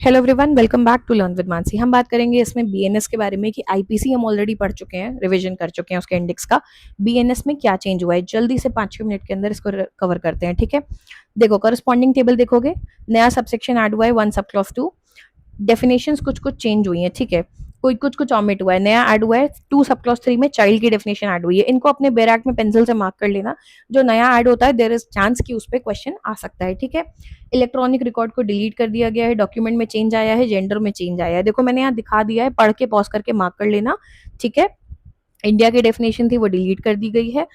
Hello everyone, welcome back to learn with Mansi. हम बात करेंगे इसमें बीएनएस के बारे में कि आईपीसी हम ऑलरेडी पढ़ चुके हैं, रिवीजन कर चुके हैं उसके इंडेक्स का। बीएनएस में क्या चेंज हुआ है, जल्दी से 5-6 मिनट के अंदर इसको कवर करते हैं, ठीक है। देखो, करस्पॉन्डिंग टेबल देखोगे, नया सबसेक्शन ऐड हुआ है 1 सब क्लॉज 2। डेफिनेशंस कुछ कुछ चेंज हुई हैं, ठीक है। कोई कुछ कुछ ऑमिट हुआ है, नया ऐड हुआ है 2 सब क्लॉज 3 में चाइल्ड की डेफिनेशन ऐड हुई है। इनको अपने बैराक में पेंसिल से मार्क कर लेना। जो नया ऐड होता है देयर इज चांस कि उस पर क्वेश्चन आ सकता है, ठीक है। इलेक्ट्रॉनिक रिकॉर्ड को डिलीट कर दिया गया है, डॉक्यूमेंट में चेंज आया है, जेंडर में चेंज आया है। देखो मैंने यहाँ दिखा दिया है, पढ़ के पॉज करके मार्क कर लेना, ठीक है। इंडिया की डेफिनेशन थी वो डिलीट कर दी गई है।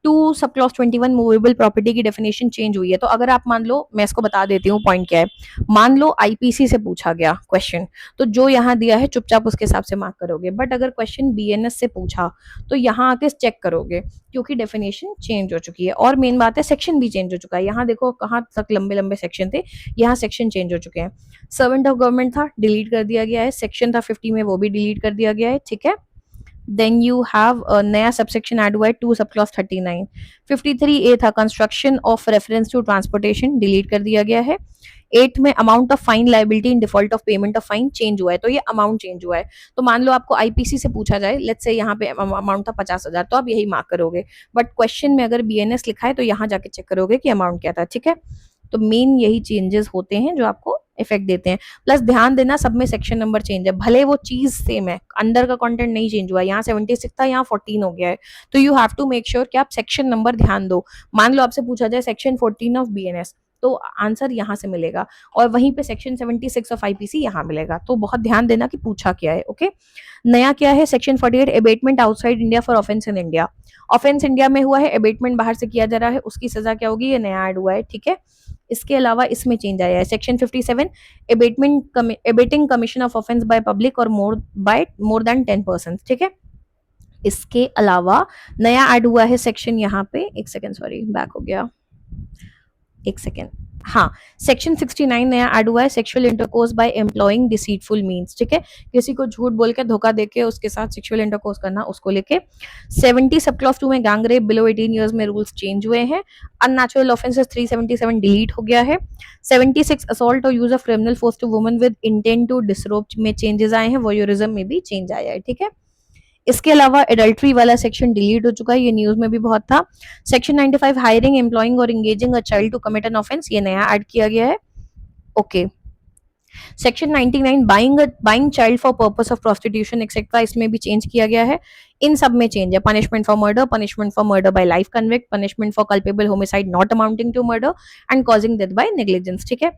2 सब क्लॉज 21 मूवेबल प्रॉपर्टी की डेफिनेशन चेंज हुई है। तो अगर आप मान लो, मैं इसको बता देती हूँ पॉइंट क्या है। मान लो आईपीसी से पूछा गया क्वेश्चन, तो जो यहाँ दिया है चुपचाप उसके हिसाब से मार्क करोगे। बट अगर क्वेश्चन बीएनएस से पूछा तो यहाँ आके चेक करोगे, क्योंकि डेफिनेशन चेंज हो चुकी है। और मेन बात है, सेक्शन भी चेंज हो चुका है। यहाँ देखो कहाँ तक लंबे लंबे सेक्शन थे, यहाँ सेक्शन चेंज हो चुके हैं। सर्वेंट ऑफ गवर्नमेंट था, डिलीट कर दिया गया है। सेक्शन था 50 में, वो भी डिलीट कर दिया गया है, ठीक है। देन यू हैव नया सबसेक्शन ऐड हुआ है 2 सब क्लॉज 39। 53A था, construction of reference to transportation, delete कर दिया गया है। 8 में amount of fine liability in default of payment of fine change हुआ है, तो ये अमाउंट चेंज हुआ है। तो मान लो आपको आईपीसी से पूछा जाए, लेट्स से यहाँ पे अमाउंट था 50,000, तो आप यही मार्क करोगे। बट क्वेश्चन में अगर बीएनएस लिखा है तो यहाँ जाके चेक करोगे कि अमाउंट क्या था, ठीक है। तो मेन यही चेंजेस होते हैं जो आपको इफेक्ट देते हैं। प्लस ध्यान देना, सब में सेक्शन नंबर चेंज है, भले वो चीज सेम है, अंदर का कंटेंट नहीं चेंज हुआ। यहाँ 76 था, यहाँ 14 हो गया है। तो you have to make sure कि आप सेक्शन नंबर ध्यान दो। मान लो आपसे पूछा जाए सेक्शन 14 ऑफ बीएनएस, तो आंसर यहाँ से मिलेगा, और वहीं पे सेक्शन 76 ऑफ आईपीसी यहाँ मिलेगा। तो बहुत ध्यान देना कि पूछा क्या है, ओके। नया क्या है, section 48 abetment outside India for offence in India. Offence India में हुआ है, एबेटमेंट बाहर से किया जा रहा है, उसकी सजा क्या होगी, ये नया ऐड हुआ है, ठीक है। इसके अलावा इसमें चेंज आया है section 57 abetting commission of offence by public और मोर देन 10%, ठीक है। इसके अलावा नया ऐड हुआ है सेक्शन, यहाँ पे एक सेकेंड, सॉरी बैक हो गया, एक सेकेंड। हाँ, सेक्शन 69 नया ऐड हुआ है, sexual intercourse by employing deceitful means, ठीक है। किसी को झूठ बोल के, धोखा देके उसके साथ सेक्सुअल इंटरकोर्स करना, उसको लेके। 70 सब क्लॉज 2 में गैंग रेप बिलो 18 इयर्स में रूल्स चेंज हुए हैं। अननेचुरल ऑफेंसेस 377 डिलीट हो गया है। 76 असॉल्ट और use of criminal force to woman with intent to disrobe में चेंजेस आए हैं। वॉयरिज्म में भी चेंज आया है, ठीक है। इसके अलावा एडल्ट्री वाला सेक्शन डिलीट हो चुका है, ये न्यूज में भी बहुत था। सेक्शन 95 हायरिंग, एम्प्लॉइंग और engaging a child to commit an offence, ये नया ऐड किया गया है, okay. Section 99 buying child for purpose of prostitution etcetera, इसमें भी चेंज किया गया है। इन सब में चेंज है, punishment for murder, punishment for murder by life convict, punishment for culpable homicide not amounting to murder and causing death by negligence, ठीक है।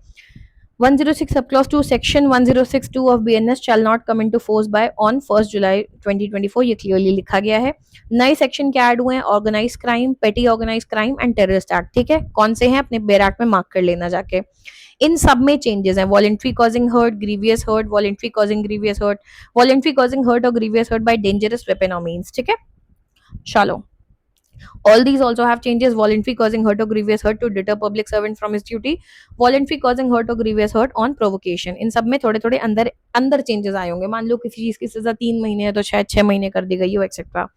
106 sub clause 2 section 1062 of BNS shall not come into force by on 1 July 2024, ये clearly लिखा गया है। नए section क्या add हुए हैं, organise crime, petty organise crime and terrorist act, ठीक है। कौन से हैं अपने बैराक में मार्क कर लेना जाके। इन सब में चेंजेस हैं, voluntary causing hurt, grievous hurt, voluntary causing grievous hurt, voluntary causing hurt और grievous hurt by dangerous weapon और मीन्स, ठीक है। चलो, all these also have changes, voluntary causing hurt or grievous hurt to deter public servant from his duty, voluntary causing hurt or grievous hurt on provocation। इन सब में थोड़े थोड़े अंदर अंदर चेंजेस आए होंगे। मान लो किसी चीज की सजा 3 महीने है तो शायद 6 महीने कर दी गई हो, एक्सेट्रा।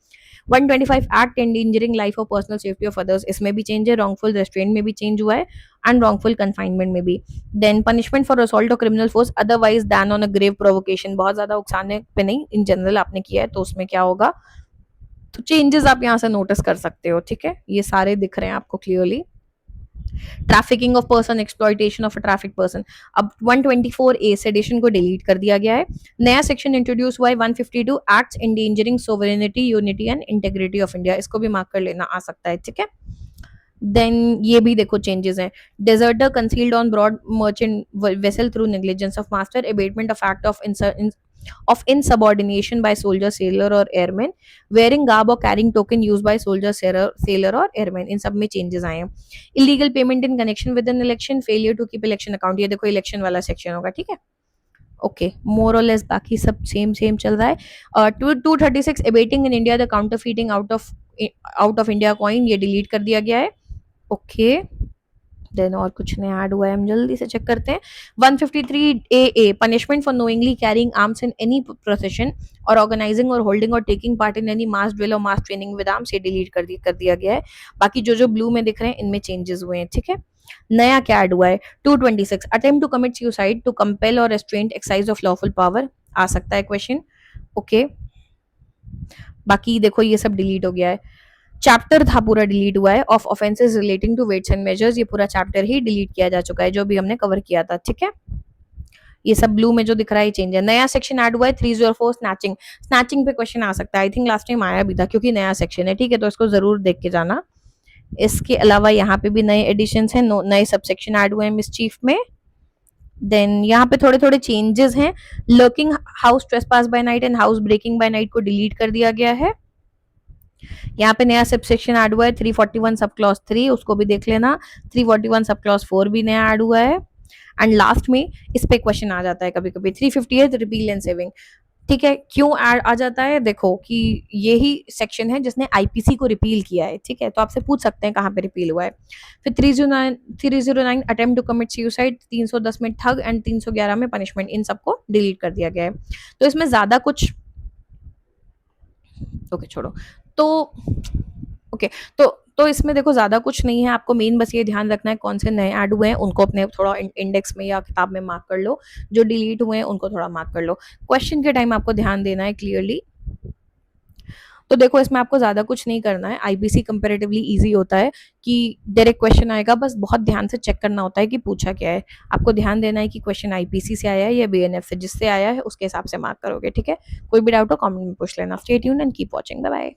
125 एक्ट एंडेंजरिंग लाइफ और पर्सनल सेफ्टी ऑफ अदर्स, इसमें भी चेंज है। रॉन्गफुल रेस्ट्रेंट में भी चेंज हुआ है, एंड रॉन्गफुल कन्फाइनमेंट में भी। देन पनिशमेंट फॉर असॉल्ट और criminal force otherwise than on a grave provocation, बहुत ज्यादा उकसाने पे नहीं, इन जनरल आपने किया है तो उसमें क्या होगा। तो चेंजेस आप यहाँ से नोटिस कर सकते हो, ठीक है। ये सारे दिख रहे हैं आपको clearly. Trafficking of person, exploitation of a traffic person, अब 124A सेडिशन को डिलीट कर दिया गया है। नया सेक्शन इंट्रोड्यूस हुआ है 152 acts endangering sovereignty, unity and integrity of India, इसको भी मार्क कर लेना आ सकता है, ठीक है। देन ये भी देखो चेंजेस हैं। Deserter concealed on broad merchant vessel through negligence of master, abetment of act of insubordination by soldier, sailor or airman, wearing garb or carrying token used by soldier, sailor or airman, इन सब में changes आए हैं। illegal payment in connection with an election, failure to keep election account, ये देखो election वाला section होगा, ठीक है। ओके, मोर और लेस बाकी सब सेम सेम चल रहा है। 236 abetting in India the counterfeiting out of India coin, ये डिलीट कर दिया गया है, ओके। देन और कुछ नहीं ऐड हुआ है, हम जल्दी से चेक करते हैं। 153AA punishment for knowingly carrying arms in any procession और ऑर्गेनाइजिंग और होल्डिंग और taking part in any mass drill और मास ट्रेनिंग विद आर्म्स, ये डिलीट कर दिया गया है। बाकी जो जो ब्लू में दिख रहे हैं इनमें चेंजेस हुए हैं, ठीक है। नया क्या ऐड हुआ है, 226 attempt to commit suicide to compel और restraint exercise of lawful power, आ सकता है क्वेश्चन। ओके, बाकी देखो ये सब डिलीट हो गया है, चैप्टर था पूरा डिलीट हुआ है of offences relating to weights and measures, ये पूरा चैप्टर ही डिलीट किया जा चुका है जो भी हमने कवर किया था, ठीक है। ये सब ब्लू में जो दिख रहा है चेंज है। नया सेक्शन ऐड हुआ है 304 स्नैचिंग, स्नैचिंग पे क्वेश्चन आ सकता है, आई थिंक लास्ट टाइम आया भी था क्योंकि नया सेक्शन है, ठीक है, तो इसको जरूर देख के जाना। इसके अलावा यहाँ पे भी नए एडिशन हैं, नए सबसेक्शन ऐड हुए हैं मिसचीफ में। देन यहाँ पे थोड़े थोड़े चेंजेस हैं, lurking house trespass by night and house breaking by night को डिलीट कर दिया गया है। यहाँ पे नया सबसेक्शन ऐड हुआ है 341 सब क्लॉज 3, उसको भी देख लेना। 341 सब क्लॉज 4 भी नया ऐड हुआ है। एंड लास्ट में इस पे क्वेश्चन आ जाता है कभी कभी 358 रिपील एंड सेविंग, ठीक है, क्यों आ जाता है, देखो कि यही सेक्शन है जिसने आईपीसी को रिपील किया है, ठीक है, तो आपसे पूछ सकते हैं कहाँ पे रिपील हुआ है। फिर 309 अटेम्प्ट टू कमिट सुसाइड, 310 में ठग एंड 311 में पनिशमेंट, इन सबको डिलीट कर दिया गया है। तो इसमें ज्यादा कुछ, ओके छोड़ो, तो ओके, तो इसमें देखो ज्यादा कुछ नहीं है, आपको मेन बस ये ध्यान रखना है कौन से नए ऐड हुए हैं उनको अपने थोड़ा इंडेक्स में या किताब में मार्क कर लो, जो डिलीट हुए हैं उनको थोड़ा मार्क कर लो। क्वेश्चन के टाइम आपको ध्यान देना है क्लियरली। तो देखो इसमें आपको ज्यादा कुछ नहीं करना है, आईपीसी कंपैरेटिवली इजी होता है कि डायरेक्ट क्वेश्चन आएगा, बस बहुत ध्यान से चेक करना होता है कि पूछा क्या है। आपको ध्यान देना है कि क्वेश्चन आईपीसी से आया है या बीएनएफ से, जिससे आया है उसके हिसाब से मार्क करोगे, ठीक है। कोई भी डाउट हो कमेंट में पूछ लेना। Stay tuned and keep watching, bye bye.